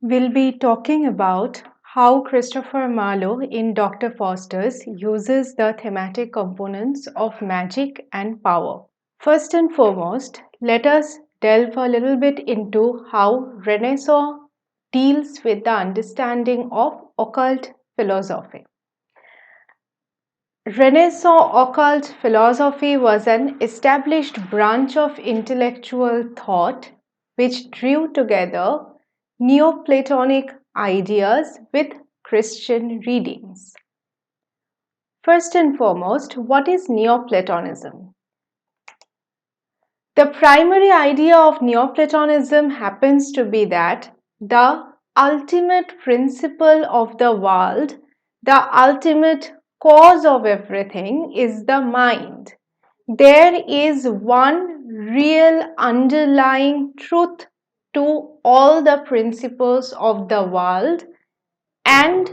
We'll be talking about how Christopher Marlowe in Dr. Faustus uses the thematic components of magic and power. First and foremost, let us delve a little bit into how Renaissance deals with the understanding of occult philosophy. Renaissance occult philosophy was an established branch of intellectual thought which drew together Neoplatonic ideas with Christian readings. First and foremost, what is Neoplatonism? The primary idea of Neoplatonism happens to be that the ultimate principle of the world, the ultimate cause of everything is the mind. There is one real underlying truth to all the principles of the world, and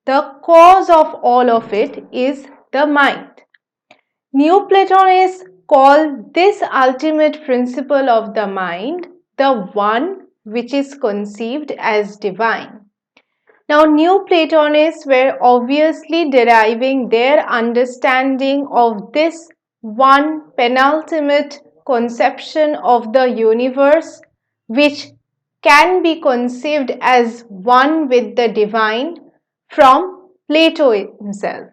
the cause of all of it is the mind. Neoplatonists call this ultimate principle of the mind the one which is conceived as divine. Now, Neoplatonists were obviously deriving their understanding of this one penultimate conception of the universe, which can be conceived as one with the divine, from Plato himself.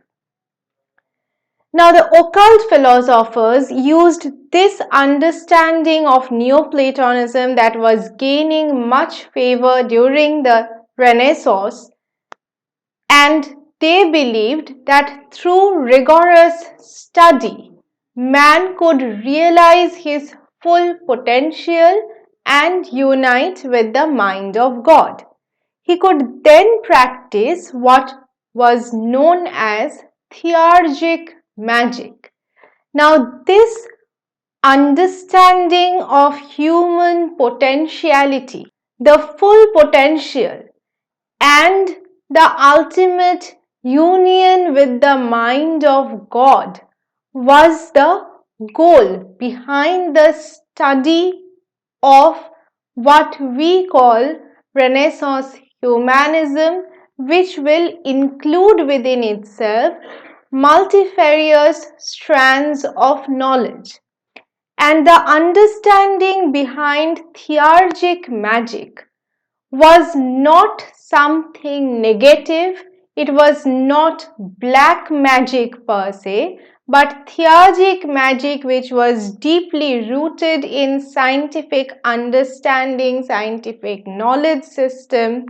Now, the occult philosophers used this understanding of Neoplatonism that was gaining much favor during the Renaissance, and they believed that through rigorous study, man could realize his full potential and unite with the mind of God. He could then practice what was known as theurgic magic. Now, this understanding of human potentiality, the full potential, and the ultimate union with the mind of God was the goal behind the study of what we call Renaissance humanism, which will include within itself multifarious strands of knowledge. And the understanding behind theurgic magic was not something negative, it was not black magic per se, but theurgic magic which was deeply rooted in scientific understanding, scientific knowledge system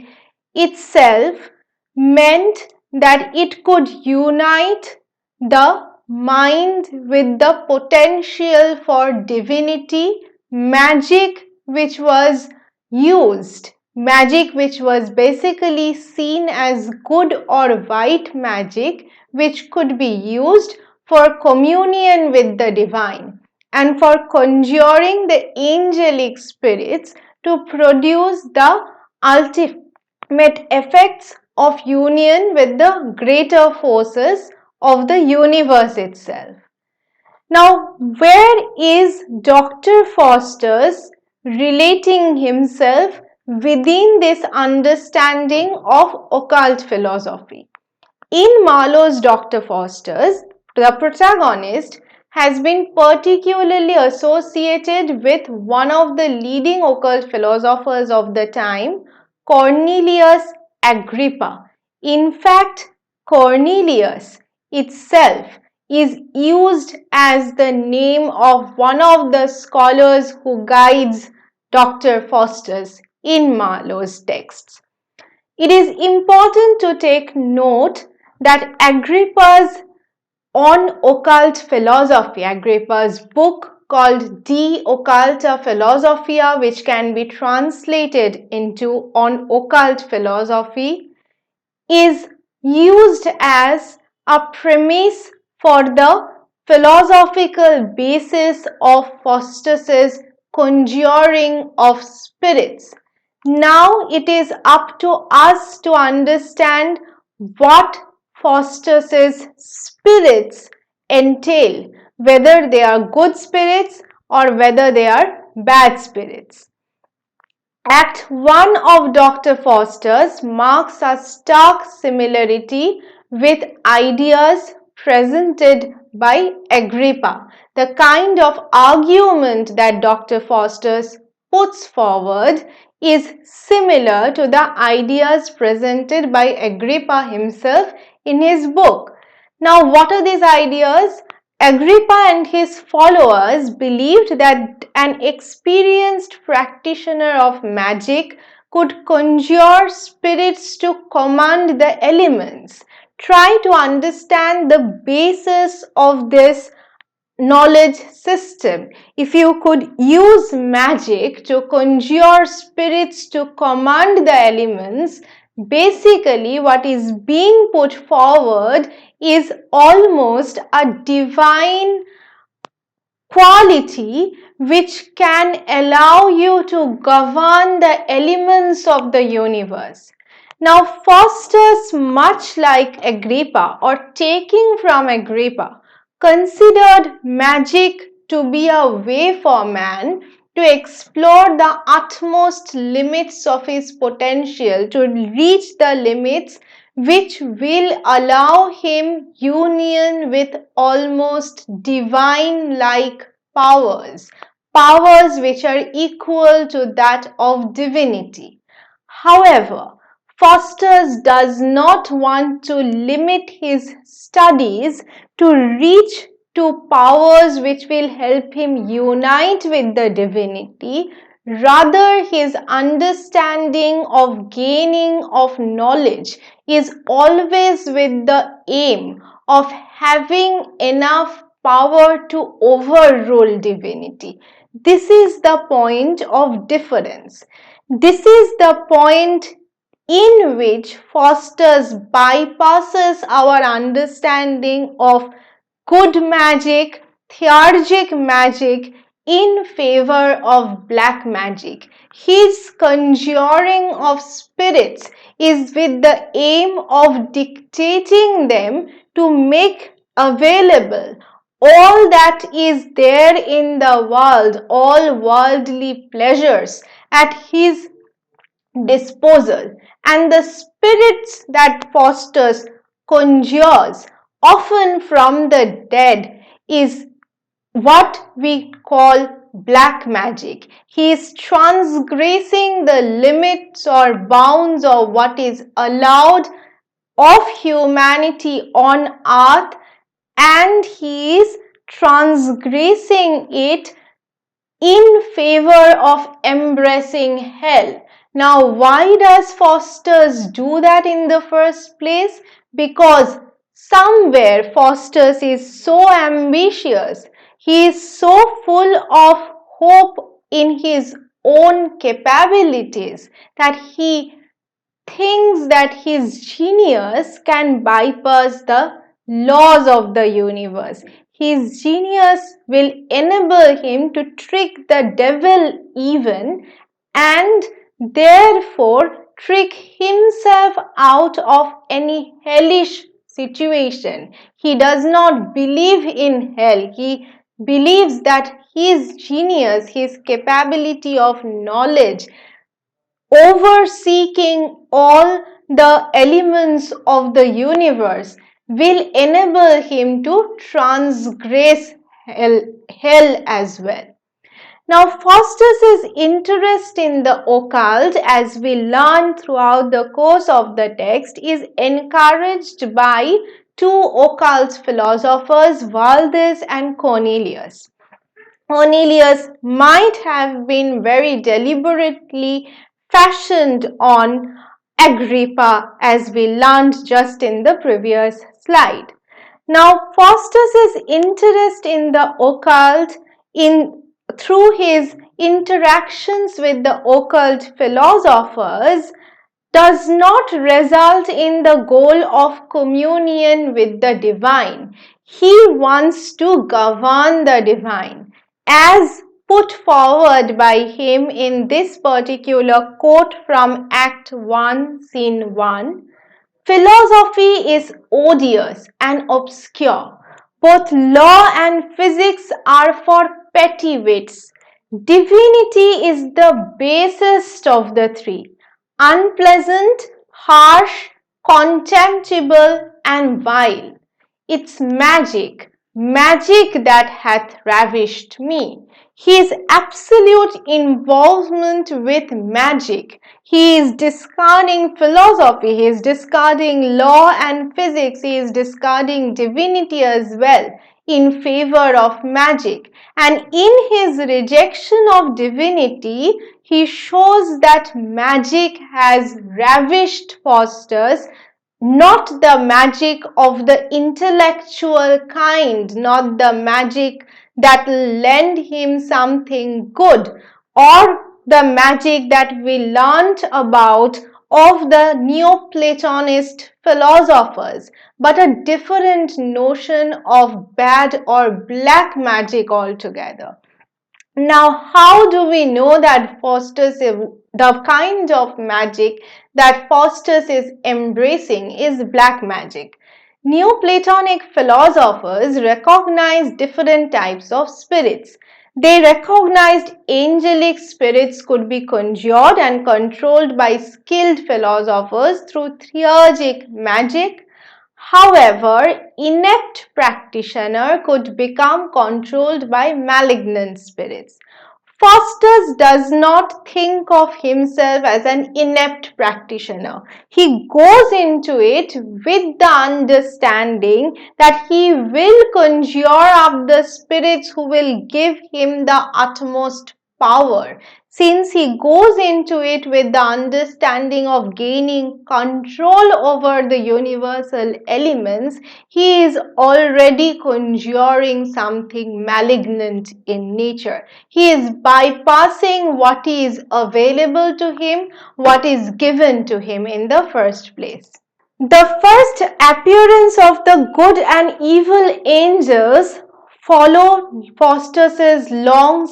itself, meant that it could unite the mind with the potential for divinity, magic which was used, magic which was basically seen as good or white magic, which could be used for communion with the divine and for conjuring the angelic spirits to produce the ultimate effects of union with the greater forces of the universe itself. Now, where is Dr. Faustus relating himself within this understanding of occult philosophy? In Marlowe's Dr. Faustus, the protagonist has been particularly associated with one of the leading occult philosophers of the time, Cornelius Agrippa. In fact, Cornelius itself is used as the name of one of the scholars who guides Dr. Faustus in Marlowe's texts. It is important to take note that Agrippa's On Occult Philosophy, Agrippa's book called De Occulta Philosophia, which can be translated into On Occult Philosophy, is used as a premise for the philosophical basis of Faustus's conjuring of spirits. Now it is up to us to understand what Faustus's spirits entail, whether they are good spirits or whether they are bad spirits. Act 1 of Dr. Faustus marks a stark similarity with ideas presented by Agrippa. The kind of argument that Dr. Faustus puts forward is similar to the ideas presented by Agrippa himself in his book. Now, what are these ideas? Agrippa and his followers believed that an experienced practitioner of magic could conjure spirits to command the elements. Try to understand the basis of this knowledge system. If you could use magic to conjure spirits to command the elements, basically what is being put forward is almost a divine quality which can allow you to govern the elements of the universe. Now, Faustus, much like Agrippa or taking from Agrippa, considered magic to be a way for man to explore the utmost limits of his potential, to reach the limits which will allow him union with almost divine-like powers, powers which are equal to that of divinity. However, Faustus does not want to limit his studies to reach to powers which will help him unite with the divinity. Rather, his understanding of gaining of knowledge is always with the aim of having enough power to overrule divinity. This is the point of difference. This is the point in which Faustus bypasses our understanding of good magic, theurgic magic in favor of black magic. His conjuring of spirits is with the aim of dictating them to make available all that is there in the world, all worldly pleasures at his disposal, and the spirits that Faustus conjures, often from the dead, is what we call black magic. He is transgressing the limits or bounds of what is allowed of humanity on earth, and he is transgressing it in favor of embracing hell. Now, why does Faustus do that in the first place? Because somewhere Faustus is so ambitious, he is so full of hope in his own capabilities that he thinks that his genius can bypass the laws of the universe. His genius will enable him to trick the devil even, and therefore trick himself out of any hellish situation. He does not believe in hell. He believes that his genius, his capability of knowledge, overseeing all the elements of the universe, will enable him to transgress hell as well. Now, Faustus's interest in the occult, as we learn throughout the course of the text, is encouraged by two occult philosophers, Valdes and Cornelius. Cornelius might have been very deliberately fashioned on Agrippa, as we learned just in the previous slide. Now, Faustus's interest in the occult through his interactions with the occult philosophers does not result in the goal of communion with the divine. He wants to govern the divine, as put forward by him in this particular quote from Act 1, Scene 1. Philosophy is odious and obscure. Both law and physics are for petty wits. Divinity is the basest of the three, unpleasant, harsh, contemptible, and vile. It's magic, magic that hath ravished me. His absolute involvement with magic. He is discarding philosophy, he is discarding law and physics, he is discarding divinity as well in favor of magic. And in his rejection of divinity, he shows that magic has ravished Faustus, not the magic of the intellectual kind, not the magic that will lend him something good, or the magic that we learnt about of the Neoplatonist philosophers, but a different notion of bad or black magic altogether. Now, how do we know that the kind of magic that Faustus is embracing is black magic? Neoplatonic philosophers recognized different types of spirits. They recognized angelic spirits could be conjured and controlled by skilled philosophers through theurgic magic. However, inept practitioner could become controlled by malignant spirits. Faustus does not think of himself as an inept practitioner. He goes into it with the understanding that he will conjure up the spirits who will give him the utmost power. Since he goes into it with the understanding of gaining control over the universal elements, he is already conjuring something malignant in nature. He is bypassing what is available to him, what is given to him in the first place. The first appearance of the good and evil angels follow Faustus's long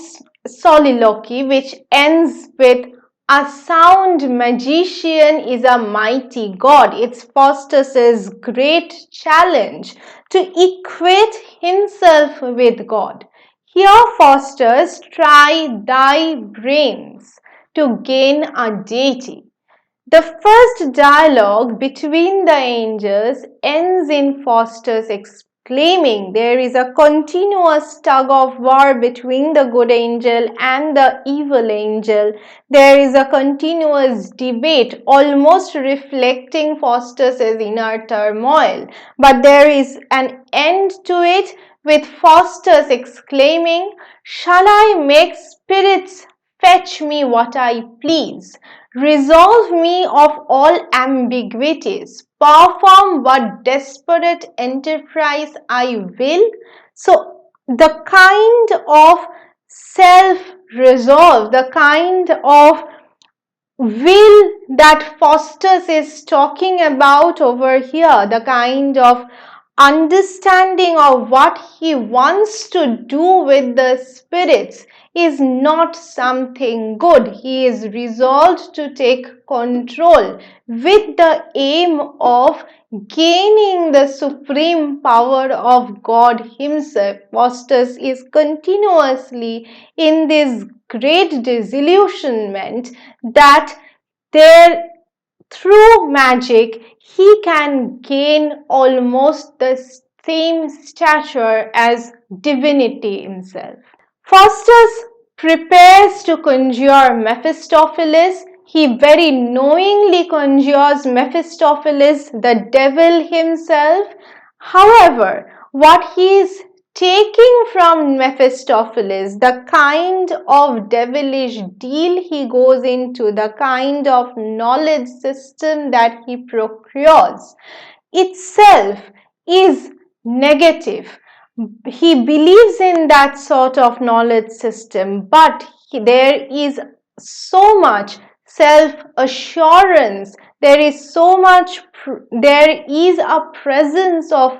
soliloquy, which ends with "A sound magician is a mighty god." It's Faustus's great challenge to equate himself with God. Here Faustus try thy brains to gain a deity. The first dialogue between the angels ends in Faustus exclaiming, there is a continuous tug of war between the good angel and the evil angel. There is a continuous debate, almost reflecting Faustus's inner turmoil. But there is an end to it with Faustus exclaiming, shall I make spirits fetch me what I please? Resolve me of all ambiguities, perform what desperate enterprise I will. So the kind of self-resolve, the kind of will that Faustus is talking about over here, the kind of understanding of what he wants to do with the spirits is not something good. He is resolved to take control with the aim of gaining the supreme power of God himself. Faustus is continuously in this great disillusionment that there through magic he can gain almost the same stature as divinity himself. Faustus prepares to conjure Mephistopheles. He very knowingly conjures Mephistopheles, the devil himself. However, what he is taking from Mephistopheles, the kind of devilish deal he goes into, the kind of knowledge system that he procures, itself is negative. He believes in that sort of knowledge system, but there is so much self-assurance there is a presence of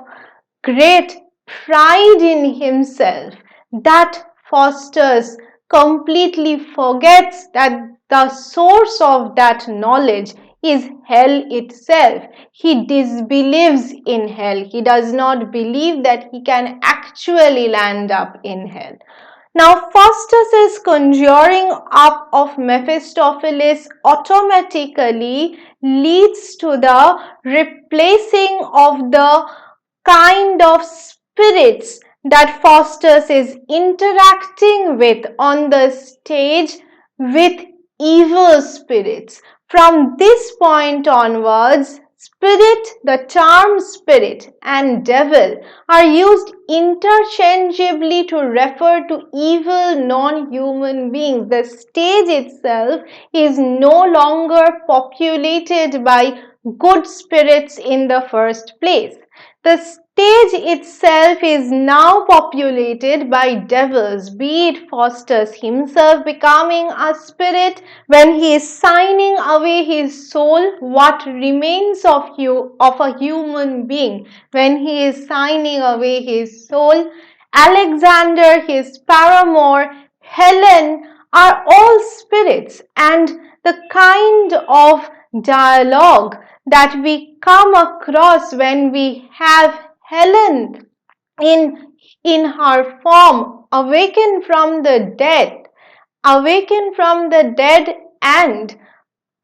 great pride in himself that Faustus completely forgets that the source of that knowledge is hell itself. He disbelieves in hell. He does not believe that he can actually land up in hell. Now, Faustus' conjuring up of Mephistopheles automatically leads to the replacing of the kind of spirits that Faustus is interacting with on the stage with evil spirits. From this point onwards, spirit, the charm spirit, and devil are used interchangeably to refer to evil non-human beings. The stage itself is no longer populated by good spirits in the first place. The stage itself is now populated by devils, be it Faustus himself becoming a spirit when he is signing away his soul, what remains of a human being, when he is signing away his soul, Alexander, his paramour, Helen are all spirits, and the kind of dialogue that we come across when we have Helen in her form awaken from the dead, and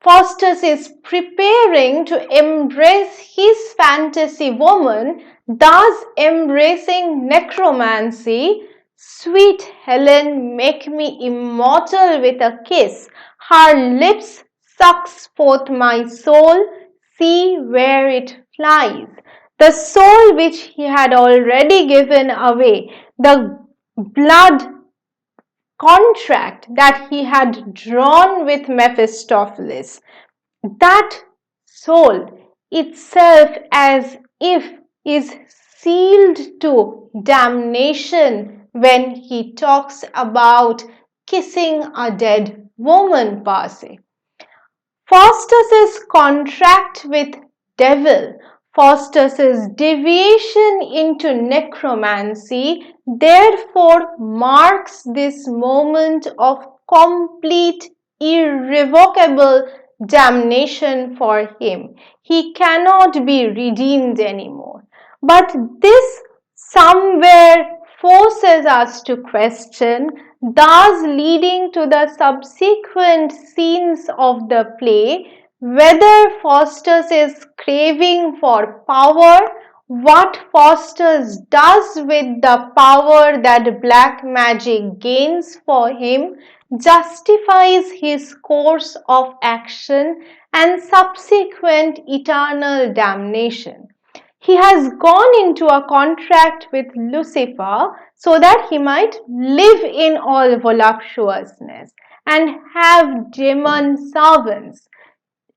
Faustus is preparing to embrace his fantasy woman, thus embracing necromancy. Sweet Helen, make me immortal with a kiss. Her lips sucks forth my soul, see where it flies. The soul which he had already given away, the blood contract that he had drawn with Mephistopheles, that soul itself as if is sealed to damnation when he talks about kissing a dead woman per se. Faustus's contract with devil, Faustus's deviation into necromancy, therefore marks this moment of complete, irrevocable damnation for him. He cannot be redeemed anymore. But this somewhere forces us to question, thus leading to the subsequent scenes of the play, whether Faustus is craving for power, what Faustus does with the power that black magic gains for him justifies his course of action and subsequent eternal damnation. He has gone into a contract with Lucifer so that he might live in all voluptuousness and have demon servants.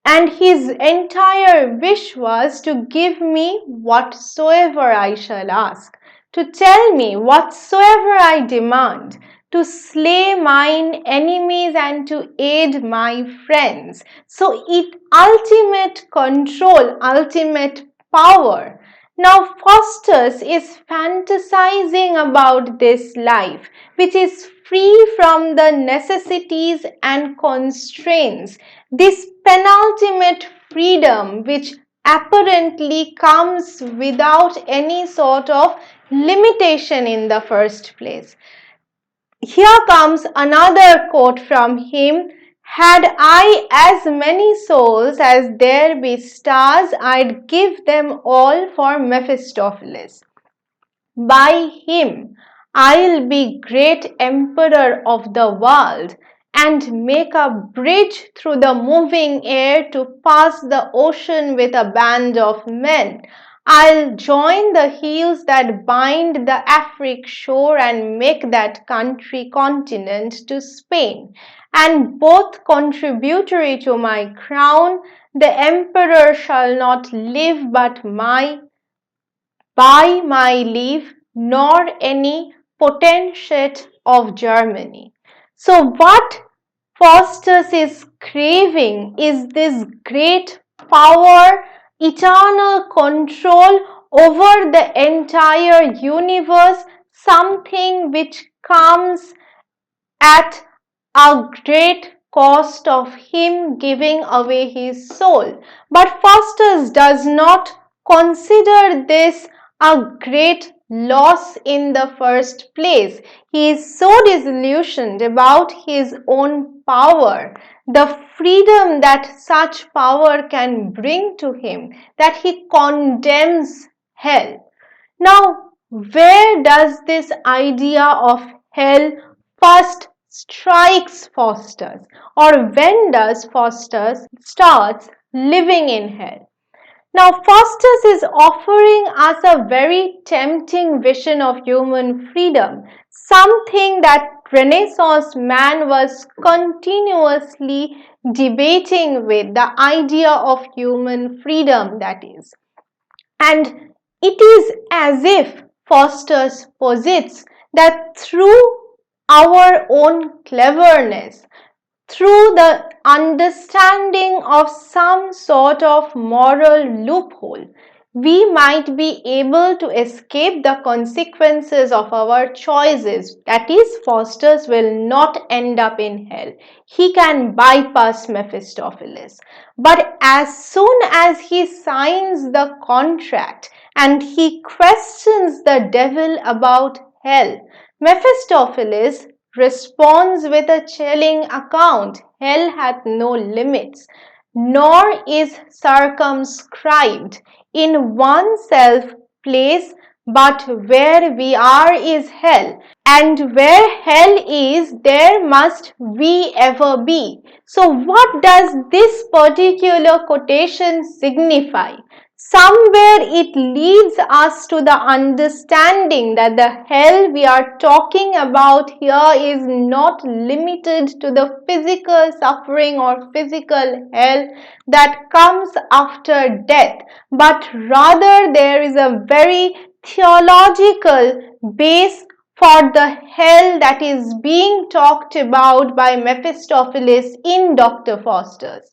And his entire wish was to give me whatsoever I shall ask, to tell me whatsoever I demand, to slay mine enemies and to aid my friends. So it ultimate control, ultimate power. Now Faustus is fantasizing about this life, which is free from the necessities and constraints, this penultimate freedom which apparently comes without any sort of limitation in the first place. Here comes another quote from him. Had I as many souls as there be stars, I'd give them all for Mephistopheles. By him I'll be great emperor of the world, and make a bridge through the moving air to pass the ocean with a band of men. I'll join the hills that bind the Afric shore and make that country continent to Spain, and both contributory to my crown. The emperor shall not live but by my leave, nor any potentate of Germany. So what Faustus is craving is this great power, eternal control over the entire universe, something which comes at a great cost of him giving away his soul. But Faustus does not consider this a great loss in the first place. He is so disillusioned about his own power, the freedom that such power can bring to him, that he condemns hell. Now, where does this idea of hell first strikes Faustus, or when does Faustus starts living in hell? Now, Faustus is offering us a very tempting vision of human freedom, something that Renaissance man was continuously debating with, the idea of human freedom, that is. And it is as if Faustus posits that through our own cleverness, through the understanding of some sort of moral loophole, we might be able to escape the consequences of our choices. That is, Faustus will not end up in hell. He can bypass Mephistopheles. But as soon as he signs the contract and he questions the devil about hell, Mephistopheles responds with a chilling account. Hell hath no limits, nor is circumscribed in oneself place, but where we are is hell, and where hell is, there must we ever be. So what does this particular quotation signify? Somewhere it leads us to the understanding that the hell we are talking about here is not limited to the physical suffering or physical hell that comes after death, but rather there is a very theological base for the hell that is being talked about by Mephistopheles in Dr. Faustus.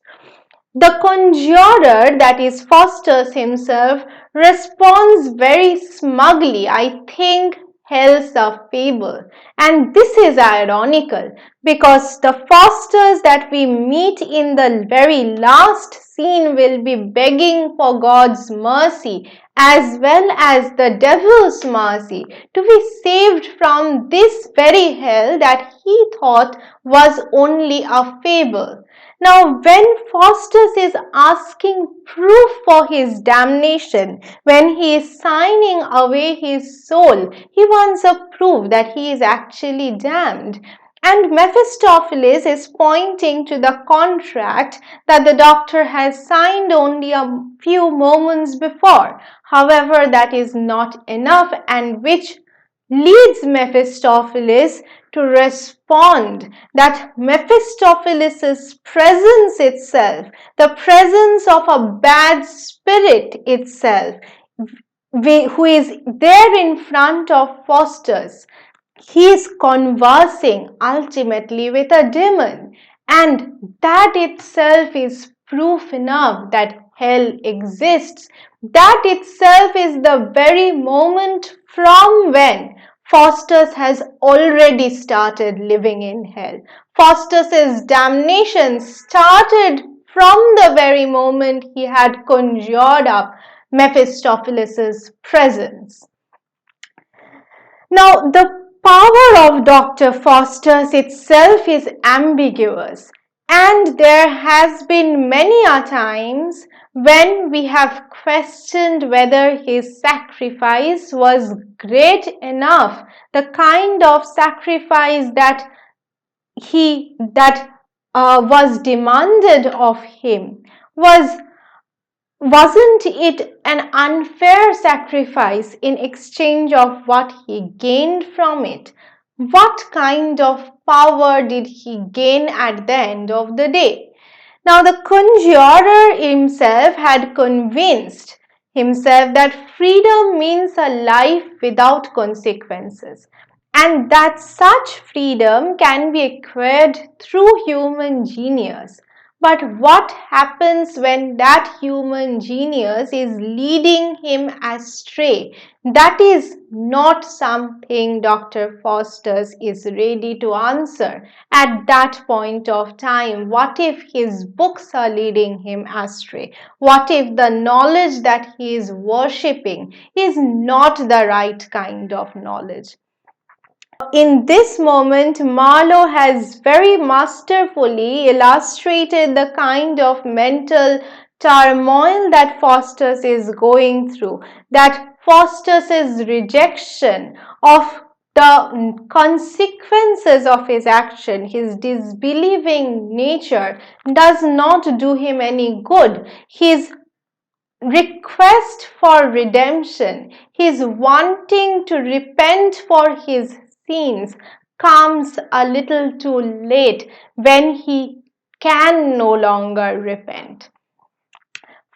The conjurer, that is Faustus himself, responds very smugly, I think hell's a fable. And this is ironical because the Faustus that we meet in the very last scene will be begging for God's mercy as well as the devil's mercy to be saved from this very hell that he thought was only a fable. Now, when Faustus is asking proof for his damnation, when he is signing away his soul, he wants a proof that he is actually damned. And Mephistopheles is pointing to the contract that the doctor has signed only a few moments before. However, that is not enough, and which leads Mephistopheles to respond that Mephistopheles' presence itself, the presence of a bad spirit itself, who is there in front of Faustus, he is conversing ultimately with a demon, and that itself is proof enough that hell exists. That itself is the very moment from when Faustus has already started living in hell. Faustus's damnation started from the very moment he had conjured up Mephistopheles' presence. Now, the power of Dr. Faustus itself is ambiguous, and there has been many a times when we have questioned whether his sacrifice was great enough, the kind of sacrifice that was demanded of him. Wasn't it an unfair sacrifice in exchange of what he gained from it? What kind of power did he gain at the end of the day? Now, the conjurer himself had convinced himself that freedom means a life without consequences, and that such freedom can be acquired through human genius. But what happens when that human genius is leading him astray? That is not something Dr. Faustus is ready to answer at that point of time. What if his books are leading him astray? What if the knowledge that he is worshipping is not the right kind of knowledge? In this moment, Marlowe has very masterfully illustrated the kind of mental turmoil that Faustus is going through, that Faustus's rejection of the consequences of his action, his disbelieving nature, does not do him any good. His request for redemption, his wanting to repent for his sins, comes a little too late when he can no longer repent.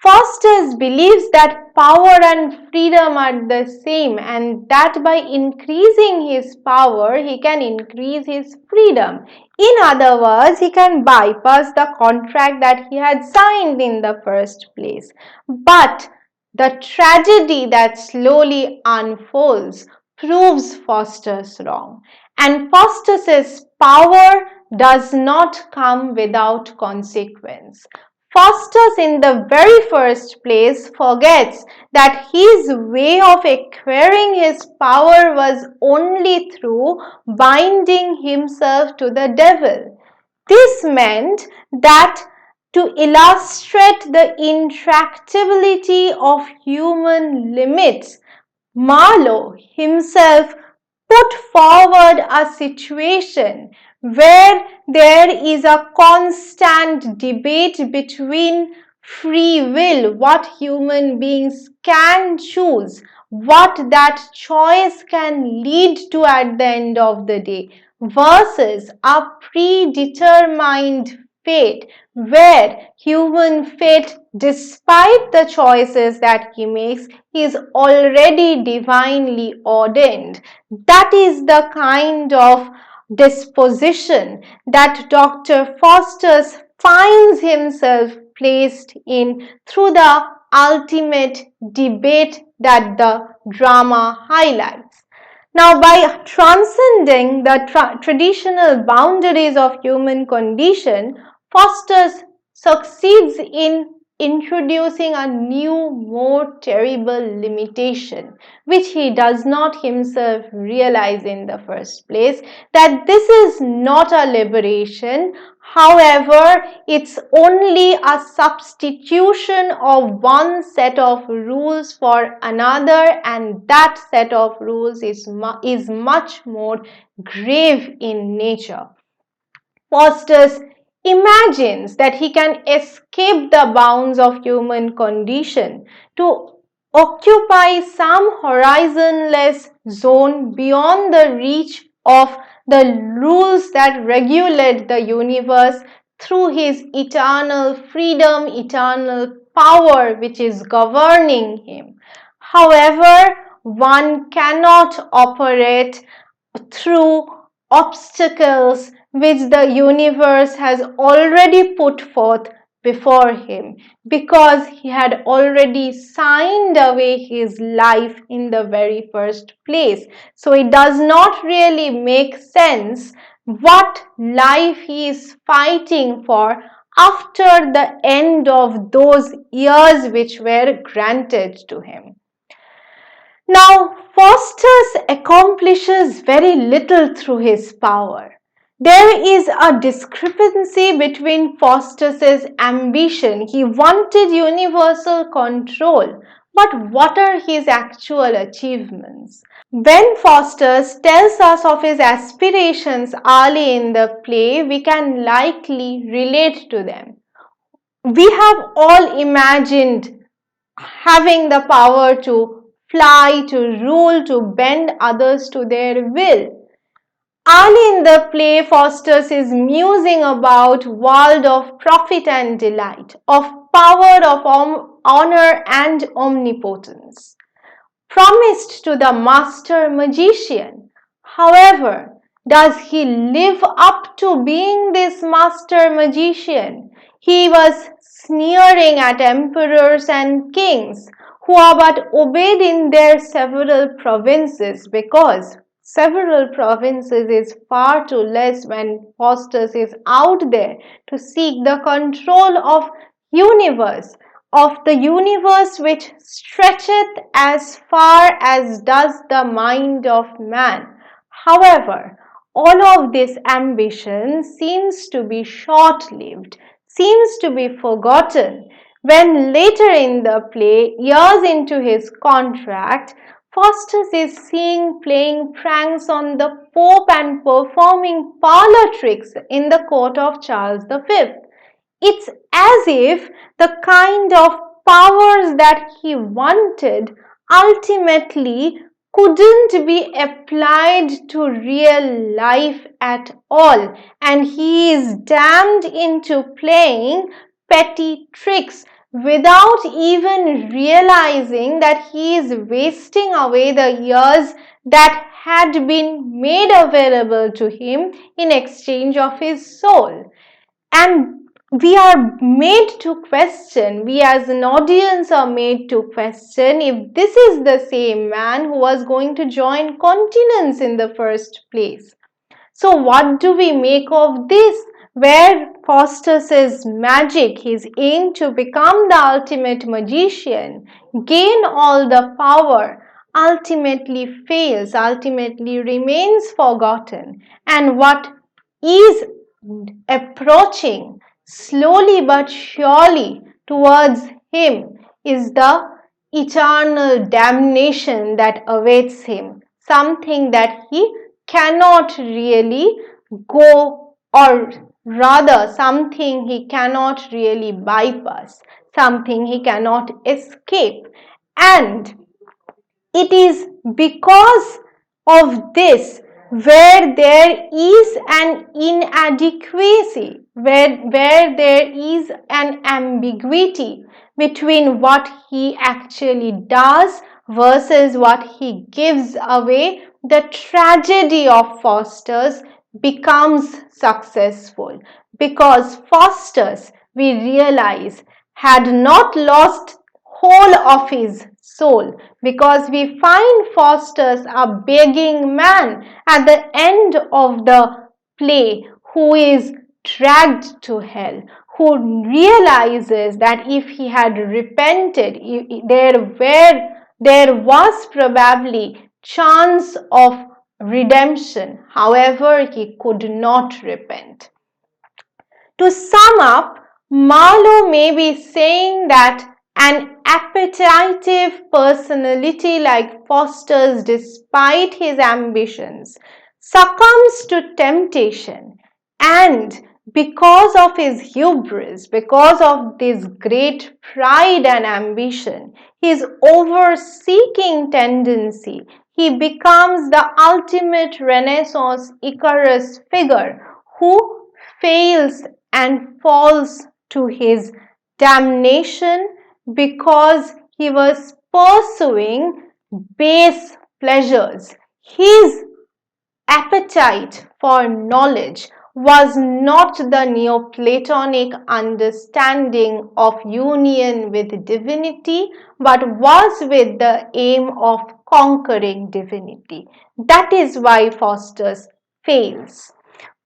Faustus believes that power and freedom are the same, and that by increasing his power, he can increase his freedom. In other words, he can bypass the contract that he had signed in the first place. But the tragedy that slowly unfolds proves Faustus wrong. And Faustus's power does not come without consequence. Faustus, in the very first place, forgets that his way of acquiring his power was only through binding himself to the devil. This meant that to illustrate the intractability of human limits, Marlowe himself put forward a situation where there is a constant debate between free will, what human beings can choose, what that choice can lead to at the end of the day, versus a predetermined fate, where human fate, despite the choices that he makes, is already divinely ordained. That is the kind of disposition that Dr. Faustus finds himself placed in through the ultimate debate that the drama highlights. Now, by transcending the traditional boundaries of human condition, Faustus succeeds in introducing a new, more terrible limitation, which he does not himself realize in the first place, that this is not a liberation. However, it's only a substitution of one set of rules for another, and that set of rules is much more grave in nature. Faustus imagines that he can escape the bounds of human condition to occupy some horizonless zone beyond the reach of the rules that regulate the universe through his eternal freedom, eternal power which is governing him. However, one cannot operate through obstacles which the universe has already put forth before him, because he had already signed away his life in the very first place. So it does not really make sense what life he is fighting for after the end of those years which were granted to him. Now, Faustus accomplishes very little through his power. There is a discrepancy between Faustus's ambition. He wanted universal control, but what are his actual achievements? When Faustus tells us of his aspirations early in the play, we can likely relate to them. We have all imagined having the power to fly, to rule, to bend others to their will. Early in the play, Faustus is musing about world of profit and delight, of power, of honor and omnipotence, promised to the master magician. However, does he live up to being this master magician? He was sneering at emperors and kings who are but obeyed in their several provinces, because several provinces is far too less when Faustus is out there to seek the control of the universe which stretcheth as far as does the mind of man. However, all of this ambition seems to be short-lived, seems to be forgotten, when later in the play, years into his contract, Faustus is seen playing pranks on the Pope and performing parlor tricks in the court of Charles V. It's as if the kind of powers that he wanted ultimately couldn't be applied to real life at all, and he is damned into playing petty tricks without even realizing that he is wasting away the years that had been made available to him in exchange of his soul. And we are made to question, we as an audience are made to question if this is the same man who was going to join continents in the first place. So what do we make of this? Where Faustus's magic, his aim to become the ultimate magician, gain all the power, ultimately fails, ultimately remains forgotten. And what is approaching slowly but surely towards him is the eternal damnation that awaits him, something that he cannot really go, or rather something he cannot really bypass, something he cannot escape. And it is because of this where there is an inadequacy, where there is an ambiguity between what he actually does versus what he gives away, the tragedy of Faustus becomes successful, because Faustus, we realize, had not lost whole of his soul, because we find Faustus a begging man at the end of the play who is dragged to hell, who realizes that if he had repented, there was probably chance of redemption. However, he could not repent. To sum up, Marlowe may be saying that an appetitive personality like Faustus, despite his ambitions, succumbs to temptation, and because of his hubris, because of this great pride and ambition, his over-seeking tendency, he becomes the ultimate Renaissance Icarus figure who fails and falls to his damnation because he was pursuing base pleasures. His appetite for knowledge was not the Neoplatonic understanding of union with divinity, but was with the aim of conquering divinity. That is why Faustus fails.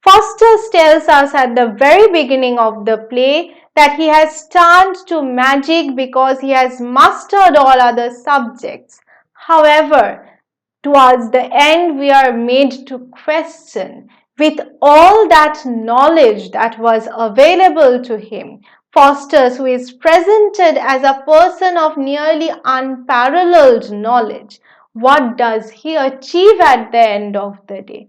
Faustus tells us at the very beginning of the play that he has turned to magic because he has mastered all other subjects. However, towards the end, we are made to question, with all that knowledge that was available to him, Faustus, who is presented as a person of nearly unparalleled knowledge, what does he achieve at the end of the day?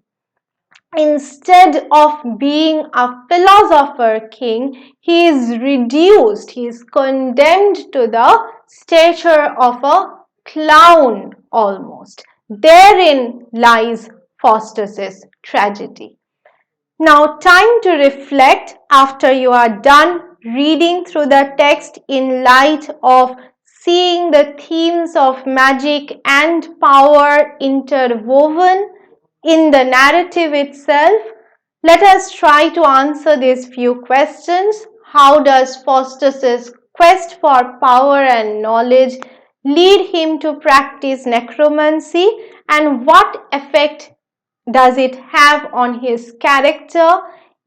Instead of being a philosopher king, he is reduced, he is condemned to the stature of a clown almost. Therein lies Faustus's tragedy. Now, time to reflect after you are done reading through the text in light of seeing the themes of magic and power interwoven in the narrative itself. Let us try to answer these few questions. How does Faustus's quest for power and knowledge lead him to practice necromancy, and what effect does it have on his character?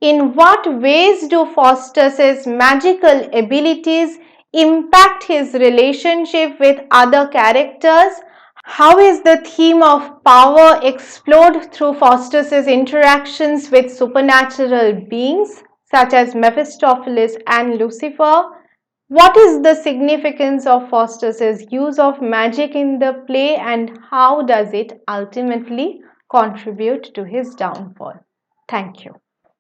In what ways do Faustus's magical abilities impact his relationship with other characters? How is the theme of power explored through Faustus's interactions with supernatural beings such as Mephistopheles and Lucifer? What is the significance of Faustus's use of magic in the play, and how does it ultimately contribute to his downfall? Thank you.